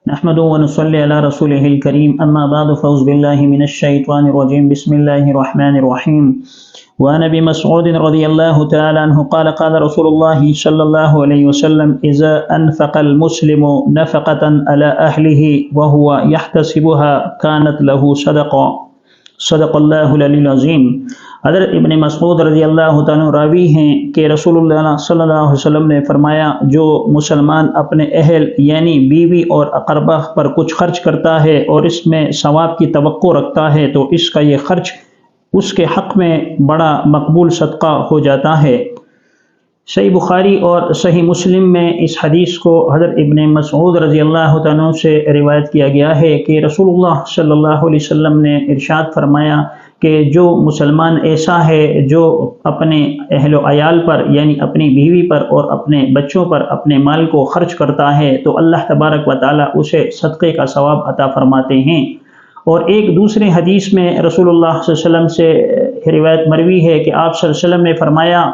نحمد و نصلی علی رسولہ الکریم اما بعد فاعوذ باللہ من الشیطان الرجیم بسم اللہ الرحمن الرحیم وعن ابی مسعود رضی اللہ تعالی عنہ قال قال رسول اللہ صلی اللہ علیہ وسلم اذا انفق المسلم نفقة على اہلہ وهو يحتسبها كانت له صدقہ صدق اللہ العلی العظیم۔ حضرت ابن مسعود رضی اللہ تعالیٰ راوی ہیں کہ رسول اللہ صلی اللہ علیہ وسلم نے فرمایا، جو مسلمان اپنے اہل یعنی بیوی اور اقربا پر کچھ خرچ کرتا ہے اور اس میں ثواب کی توقع رکھتا ہے تو اس کا یہ خرچ اس کے حق میں بڑا مقبول صدقہ ہو جاتا ہے۔ صحیح بخاری اور صحیح مسلم میں اس حدیث کو حضرت ابن مسعود رضی اللہ تعالیٰ سے روایت کیا گیا ہے کہ رسول اللہ صلی اللہ علیہ وسلم نے ارشاد فرمایا کہ جو مسلمان ایسا ہے جو اپنے اہل و عیال پر یعنی اپنی بیوی پر اور اپنے بچوں پر اپنے مال کو خرچ کرتا ہے تو اللہ تبارک و تعالیٰ اسے صدقے کا ثواب عطا فرماتے ہیں۔ اور ایک دوسرے حدیث میں رسول اللہ صلی اللہ علیہ وسلم سے روایت مروی ہے کہ آپ صلی اللہ علیہ وسلم نے فرمایا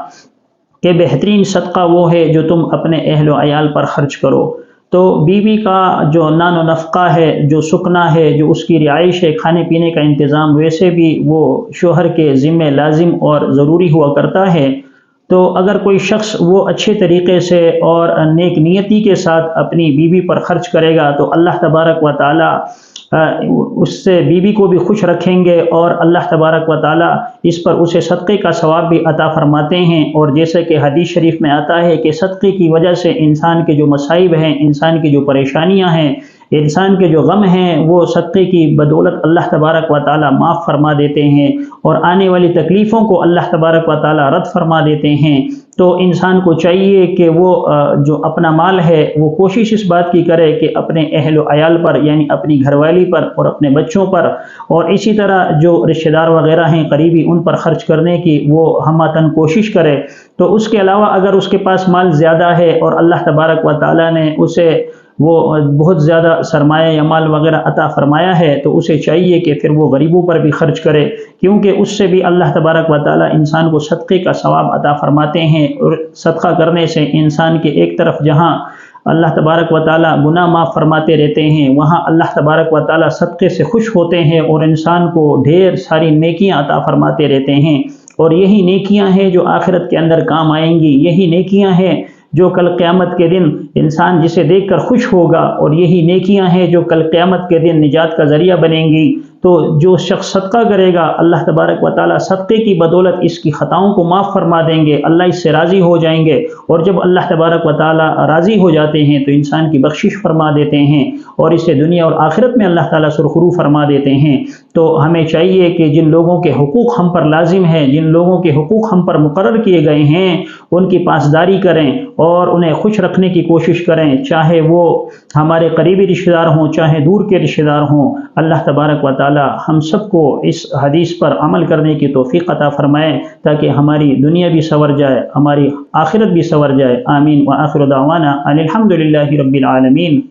کہ بہترین صدقہ وہ ہے جو تم اپنے اہل و عیال پر خرچ کرو۔ تو بیوی کا جو نان و نفقہ ہے، جو سکنا ہے، جو اس کی رہائش ہے، کھانے پینے کا انتظام ویسے بھی وہ شوہر کے ذمہ لازم اور ضروری ہوا کرتا ہے۔ تو اگر کوئی شخص وہ اچھے طریقے سے اور نیک نیتی کے ساتھ اپنی بیوی پر خرچ کرے گا تو اللہ تبارک و تعالیٰ اس سے بیوی کو بھی خوش رکھیں گے اور اللہ تبارک و تعالیٰ اس پر اسے صدقے کا ثواب بھی عطا فرماتے ہیں۔ اور جیسے کہ حدیث شریف میں آتا ہے کہ صدقے کی وجہ سے انسان کے جو مصائب ہیں، انسان کی جو پریشانیاں ہیں، انسان کے جو غم ہیں، وہ صدقے کی بدولت اللہ تبارک و تعالیٰ معاف فرما دیتے ہیں اور آنے والی تکلیفوں کو اللہ تبارک و تعالیٰ رد فرما دیتے ہیں۔ تو انسان کو چاہیے کہ وہ جو اپنا مال ہے وہ کوشش اس بات کی کرے کہ اپنے اہل و عیال پر یعنی اپنی گھر والی پر اور اپنے بچوں پر اور اسی طرح جو رشتہ دار وغیرہ ہیں قریبی ان پر خرچ کرنے کی وہ ہمہ کوشش کرے۔ تو اس کے علاوہ اگر اس کے پاس مال زیادہ ہے اور اللہ تبارک و تعالیٰ نے اسے وہ بہت زیادہ سرمایہ یا مال وغیرہ عطا فرمایا ہے تو اسے چاہیے کہ پھر وہ غریبوں پر بھی خرچ کرے، کیونکہ اس سے بھی اللہ تبارک و تعالیٰ انسان کو صدقے کا ثواب عطا فرماتے ہیں۔ اور صدقہ کرنے سے انسان کے ایک طرف جہاں اللہ تبارک و تعالیٰ گناہ معاف فرماتے رہتے ہیں، وہاں اللہ تبارک و تعالیٰ صدقے سے خوش ہوتے ہیں اور انسان کو ڈھیر ساری نیکیاں عطا فرماتے رہتے ہیں۔ اور یہی نیکیاں ہیں جو آخرت کے اندر کام آئیں گی، یہی نیکیاں ہیں جو کل قیامت کے دن انسان جسے دیکھ کر خوش ہوگا، اور یہی نیکیاں ہیں جو کل قیامت کے دن نجات کا ذریعہ بنیں گی۔ تو جو شخص صدقہ کرے گا اللہ تبارک و تعالیٰ صدقے کی بدولت اس کی خطاؤں کو معاف فرما دیں گے، اللہ اس سے راضی ہو جائیں گے، اور جب اللہ تبارک و تعالیٰ راضی ہو جاتے ہیں تو انسان کی بخشش فرما دیتے ہیں اور اسے دنیا اور آخرت میں اللہ تعالیٰ سرخرو فرما دیتے ہیں۔ تو ہمیں چاہیے کہ جن لوگوں کے حقوق ہم پر لازم ہیں، جن لوگوں کے حقوق ہم پر مقرر کیے گئے ہیں، ان کی پاسداری کریں اور انہیں خوش رکھنے کی کوشش کریں، چاہے وہ ہمارے قریبی رشتہ دار ہوں چاہے دور کے رشتہ دار ہوں۔ اللہ تبارک و تعالیٰ ہم سب کو اس حدیث پر عمل کرنے کی توفیق عطا فرمائے تاکہ ہماری دنیا بھی سنور جائے، ہماری آخرت بھی سنور جائے۔ آمین۔ وآخر دعوانا ان الحمد للہ رب العالمین۔